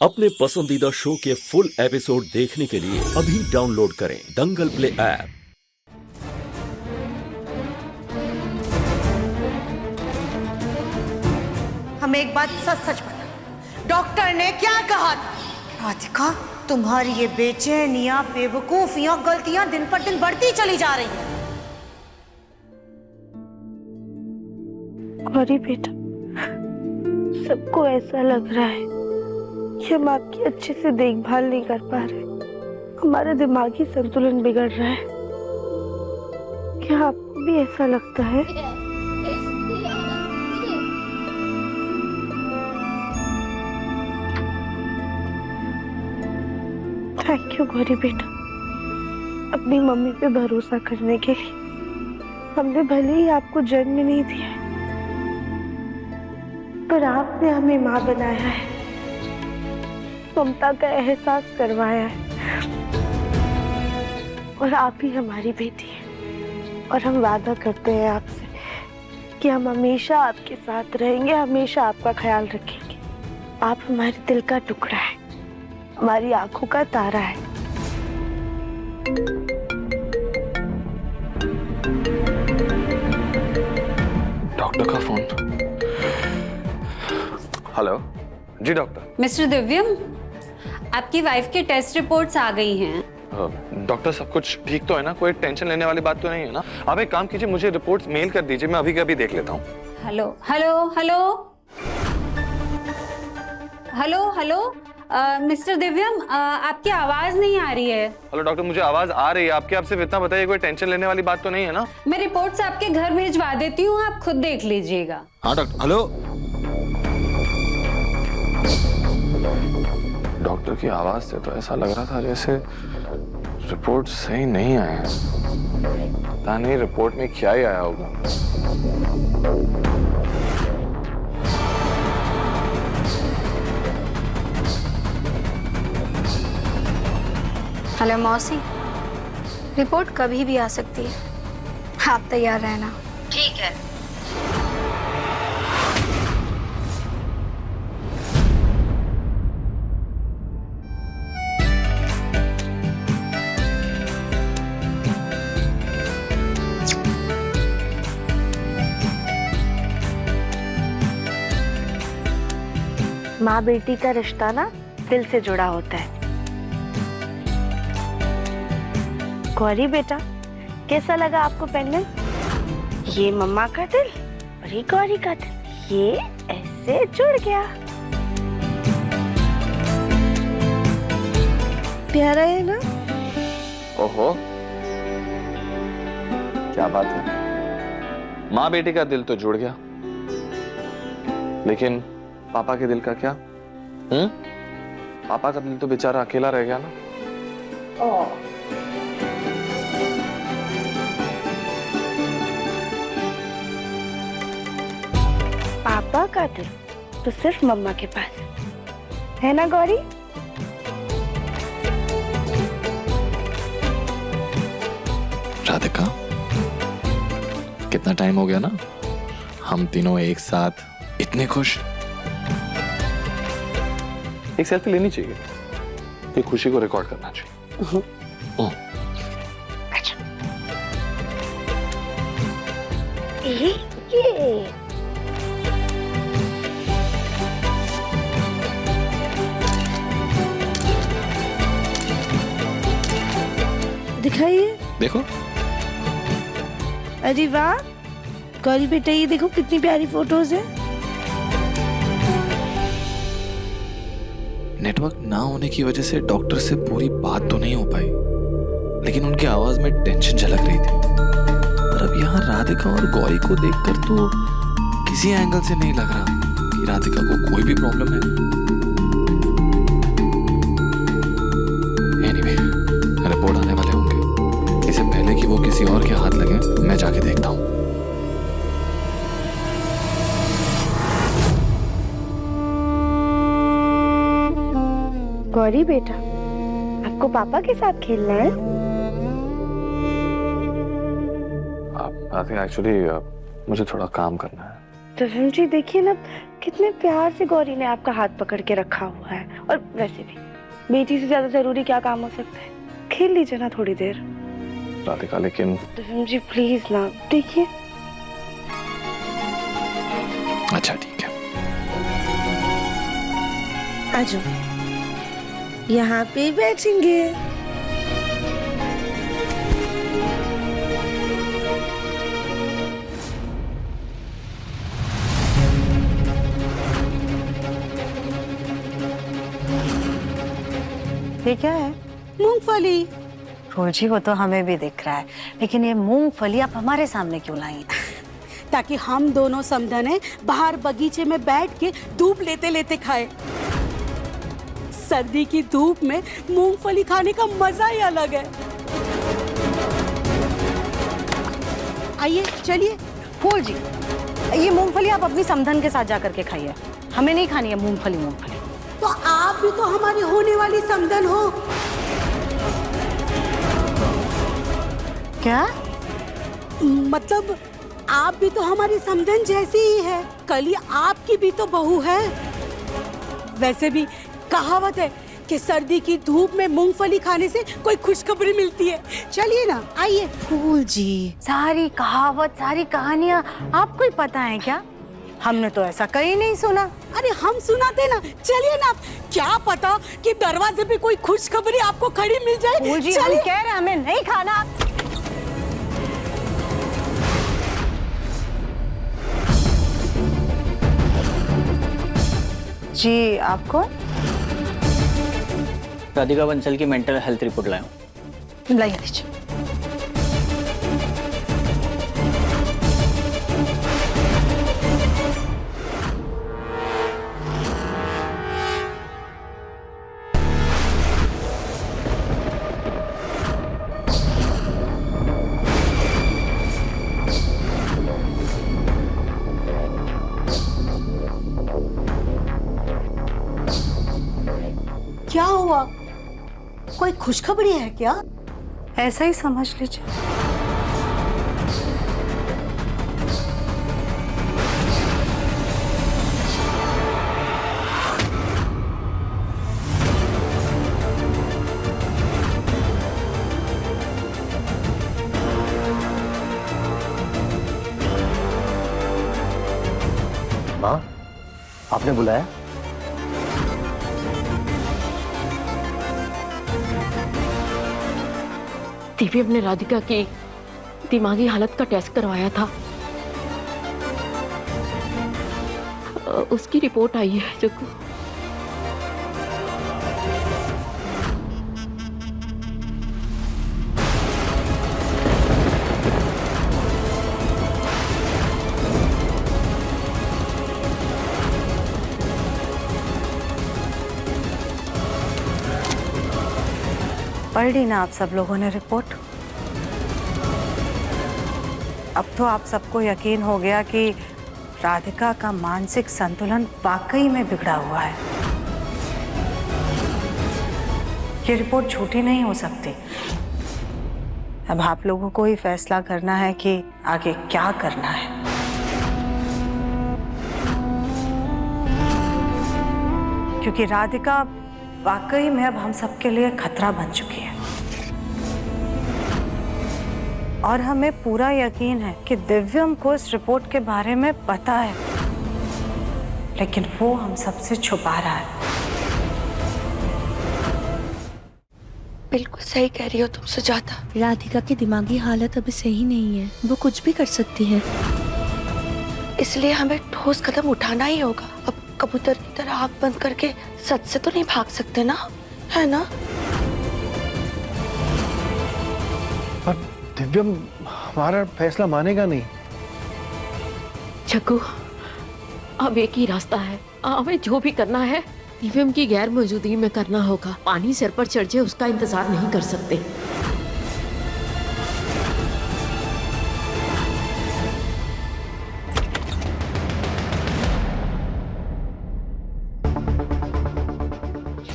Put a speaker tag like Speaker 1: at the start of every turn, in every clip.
Speaker 1: अपने पसंदीदा शो के फुल एपिसोड देखने के लिए अभी डाउनलोड करें दंगल प्ले ऐप।
Speaker 2: हमें एक बात सच सच बता, डॉक्टर ने क्या कहा था? राधिका, तुम्हारी ये बेचैनियां, बेवकूफियां, गलतियां दिन पर दिन बढ़ती चली जा रही हैं।
Speaker 3: गौरी बेटा, सबको ऐसा लग रहा है कि हम आपकी अच्छे से देखभाल नहीं कर पा रहे, हमारा दिमागी संतुलन बिगड़ रहा है। क्या आपको भी ऐसा लगता है? थैंक यू गौरी बेटा, अपनी मम्मी पे भरोसा करने के लिए। हमने भले ही आपको जन्म नहीं दिया है, पर आपने हमें माँ बनाया है, ममता का एहसास करवाया है, और आप ही हमारी बेटी है। और हम वादा करते हैं आपसे कि हम हमेशा आपके साथ रहेंगे, हमेशा आपका ख्याल रखेंगे। आप हमारे दिल का टुकड़ा है, हमारी आंखों का तारा है।
Speaker 4: डॉक्टर का फोन। हेलो जी डॉक्टर।
Speaker 5: मिस्टर दिव्यम, आपकी वाइफ की टेस्ट रिपोर्ट्स आ गई हैं।
Speaker 4: डॉक्टर सब कुछ ठीक तो है ना? कोई टेंशन लेने वाली बात तो नहीं है ना? आप एक काम कीजिए, मुझे रिपोर्ट्स मेल कर दीजिए, मैं अभी के अभी देख लेता हूँ।
Speaker 5: Hello hello hello hello hello mister Divyam, आपकी आवाज नहीं आ रही है।
Speaker 4: हेलो डॉक्टर, मुझे आवाज आ रही है आपकी। आप सिर्फ इतना बताइए, कोई टेंशन लेने वाली बात तो नहीं है ना?
Speaker 5: मैं रिपोर्ट्स आपके घर भिजवा देती हूँ, आप खुद देख लीजिएगा।
Speaker 4: हाँ डॉक्टर। हेलो डॉक्टर की आवाज से तो ऐसा लग रहा था जैसे रिपोर्ट सही नहीं आए हैं। पता नहीं रिपोर्ट में क्या ही आया होगा।
Speaker 6: हेलो मौसी, रिपोर्ट कभी भी आ सकती है, आप तैयार रहना।
Speaker 2: ठीक है।
Speaker 3: माँ बेटी का रिश्ता ना दिल से जुड़ा होता है। गौरी बेटा, कैसा लगा आपको पेंडेंट? ये मम्मा का दिल और ये गौरी का दिल, ये ऐसे जुड़ गया। प्यारा है ना?
Speaker 4: ओहो, क्या बात है। माँ बेटी का दिल तो जुड़ गया, लेकिन पापा के दिल का क्या? पापा का दिल तो बेचारा अकेला रह गया ना।
Speaker 3: पापा का दिल तो सिर्फ मम्मा के पास है ना गौरी?
Speaker 4: राधिका, कितना टाइम हो गया ना हम तीनों एक साथ इतने खुश। एक सेल्फी लेनी चाहिए, ये खुशी को रिकॉर्ड करना चाहिए।
Speaker 3: अच्छा। ये दिखाइए।
Speaker 4: देखो।
Speaker 3: अरे वाह गौरी बेटा, ये देखो कितनी प्यारी फोटोज है।
Speaker 4: नेटवर्क ना होने की वजह से डॉक्टर से पूरी बात तो नहीं हो पाई, लेकिन उनकी आवाज में टेंशन झलक रही थी। पर अब यहाँ राधिका और गौरी को देखकर तो किसी एंगल से नहीं लग रहा कि राधिका को कोई भी प्रॉब्लम है। एनीवे, रिपोर्ट आने वाले होंगे, इससे पहले कि वो किसी और के हाथ लगे मैं जाके देखता हूँ।
Speaker 3: गौरी बेटा, आपको पापा के साथ खेलना है? एक्चुअली
Speaker 4: मुझे थोड़ा काम करना है।
Speaker 3: तो फिल्म जी देखिए ना कितने प्यार से गौरी ने आपका हाथ पकड़ के रखा हुआ है। और वैसे भी बेटी से ज्यादा जरूरी क्या काम हो सकता है। खेल लीजिए ना थोड़ी देर।
Speaker 4: राधिका लेकिन
Speaker 3: दिव्यम जी प्लीज ना, देखिए।
Speaker 4: अच्छा ठीक है।
Speaker 3: आजो, यहाँ पे बैठेंगे।
Speaker 2: ये क्या है? मूंगफली। रोजी वो तो हमें भी दिख रहा है, लेकिन ये मूंगफली आप हमारे सामने क्यों लाई?
Speaker 7: ताकि हम दोनों समझने बाहर बगीचे में बैठ के धूप लेते लेते खाए। सर्दी की धूप में मूंगफली खाने का मजा ही अलग है। आइए चलिए।
Speaker 2: फूल जी, ये मूंगफली आप अपनी समधन के साथ जा करके खाइए, हमें नहीं खानी है मूंगफली। मूंगफली
Speaker 7: तो आप भी तो हमारी होने वाली समधन हो।
Speaker 2: क्या
Speaker 7: मतलब आप भी तो हमारी समधन जैसी ही है। कल ही आपकी भी तो बहू है। वैसे भी कहावत है कि सर्दी की धूप में मूंगफली खाने से कोई खुशखबरी मिलती है। चलिए ना, आइए।
Speaker 2: फूल जी, सारी कहावत सारी कहानियां आपको ही पता है क्या? हमने तो ऐसा कहीं नहीं सुना।
Speaker 7: अरे हम सुनाते ना। चलिए ना, क्या पता कि दरवाजे पे कोई खुशखबरी आपको खड़ी मिल जाए।
Speaker 2: फूल जी, हम कह रहे हैं हमें नहीं खाना। जी आपको?
Speaker 8: राधिका बंसल की मेंटल हेल्थ रिपोर्ट लाया हूँ।
Speaker 2: लाइए दीजिए।
Speaker 7: क्या हुआ? कोई खुशखबरी है क्या?
Speaker 2: ऐसा ही समझ लीजिए।
Speaker 8: माँ, आपने बुलाया?
Speaker 9: दिव्यम ने राधिका की दिमागी हालत का टेस्ट करवाया था। उसकी रिपोर्ट आई है जग्गू।
Speaker 2: पढ़ ली ना आप सब लोगों ने रिपोर्ट? अब तो आप सबको यकीन हो गया कि राधिका का मानसिक संतुलन वाकई में बिगड़ा हुआ है। ये रिपोर्ट झूठी नहीं हो सकती। अब आप लोगों को ही फैसला करना है कि आगे क्या करना है। क्योंकि राधिका वाकई में अब हम सबके लिए खतरा बन चुकी है। और हमें पूरा यकीन है कि दिव्यम को इस रिपोर्ट के बारे में पता है, लेकिन वो हम सबसे छुपा रहा है।
Speaker 3: बिल्कुल सही कह रही हो तुम सुजाता। राधिका की दिमागी हालत अभी सही नहीं है, वो कुछ भी कर सकती है। इसलिए हमें ठोस कदम उठाना ही होगा। अब कबूतर की तरह आंख बंद करके सच से तो नहीं भाग सकते ना, है ना?
Speaker 10: पर दिव्यम हमारा फैसला मानेगा नहीं।
Speaker 9: जग्गू, अब एक ही रास्ता है। हमें जो भी करना है दिव्यम की गैर मौजूदगी में करना होगा। पानी सिर पर चढ़ जाए उसका इंतजार नहीं कर सकते।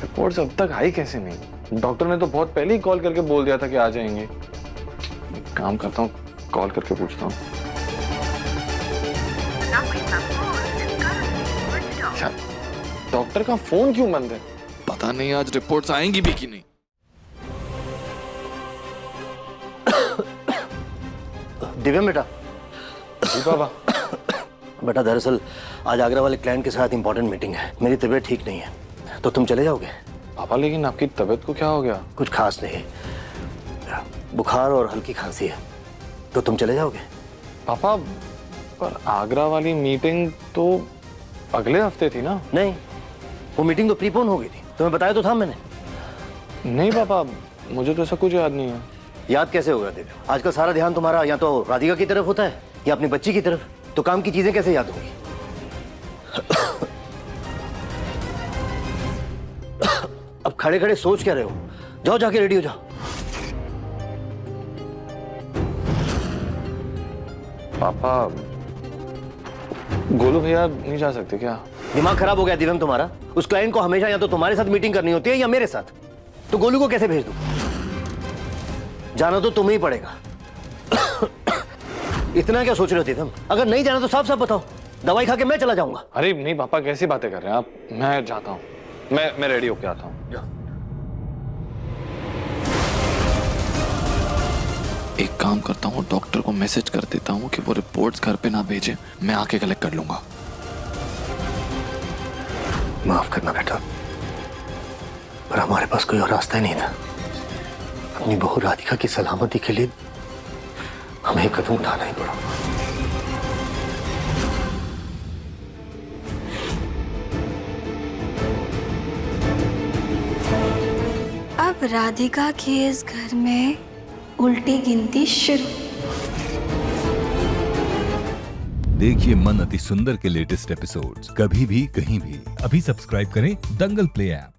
Speaker 4: रिपोर्ट्स अब तक आई कैसे नहीं? डॉक्टर ने तो बहुत पहले ही कॉल करके बोल दिया था कि आ जाएंगे। एक काम करता हूँ, कॉल करके पूछता हूँ।
Speaker 10: डॉक्टर का फोन क्यों बंद है?
Speaker 4: पता नहीं आज रिपोर्ट्स आएंगी भी कि नहीं।
Speaker 11: दिव्यम बेटा।
Speaker 10: जी बाबा।
Speaker 11: बेटा दरअसल आज आगरा वाले क्लाइंट के साथ इंपॉर्टेंट मीटिंग है, मेरी तबीयत ठीक नहीं है, तो तुम चले जाओगे?
Speaker 10: पापा लेकिन आपकी तबीयत को क्या हो गया?
Speaker 11: कुछ खास नहीं, बुखार और हल्की खांसी है, तो तुम चले जाओगे?
Speaker 10: पापा पर आगरा वाली मीटिंग तो अगले हफ्ते थी ना?
Speaker 11: नहीं, वो मीटिंग तो प्रीपोन हो गई थी, तुम्हें बताया तो था मैंने।
Speaker 10: नहीं पापा, मुझे तो ऐसा कुछ याद नहीं है।
Speaker 11: याद कैसे होगा दिव्य? आजकल सारा ध्यान तुम्हारा या तो राधिका की तरफ होता है या अपनी बच्ची की तरफ, तो काम की चीजें कैसे याद होंगी? अब खड़े खड़े सोच क्या रहे हो? जाओ जाके रेडी हो जाओ।
Speaker 10: पापा गोलू भैया नहीं जा सकते क्या?
Speaker 11: दिमाग खराब हो गया दिव्यम तुम्हारा? उस क्लाइंट को हमेशा या तो तुम्हारे साथ मीटिंग करनी होती है या मेरे साथ, तो गोलू को कैसे भेज दूं? जाना तो तुम्हें ही पड़ेगा। इतना क्या सोच रहे हो दिव्यम? अगर नहीं जाना तो साफ साफ बताओ, दवाई खा के मैं चला जाऊंगा।
Speaker 10: अरे नहीं पापा, कैसी बातें कर रहे हैं आप? मैं जाता हूँ, मैं रेडी होके आता हूँ।
Speaker 4: एक काम करता हूँ, डॉक्टर को मैसेज कर देता हूँ कि वो रिपोर्ट्स घर पे ना भेजे, मैं आके कलेक्ट कर लूंगा।
Speaker 11: माफ करना बेटा, पर हमारे पास कोई और रास्ता ही नहीं था। अपनी बहू राधिका की सलामती के लिए हमें एक कदम उठाना ही पड़ा।
Speaker 6: अब राधिका की इस घर में उल्टी गिनती शुरू।
Speaker 12: देखिए मन अति सुंदर के लेटेस्ट एपिसोड्स कभी भी कहीं भी। अभी सब्सक्राइब करें दंगल प्ले ऐप।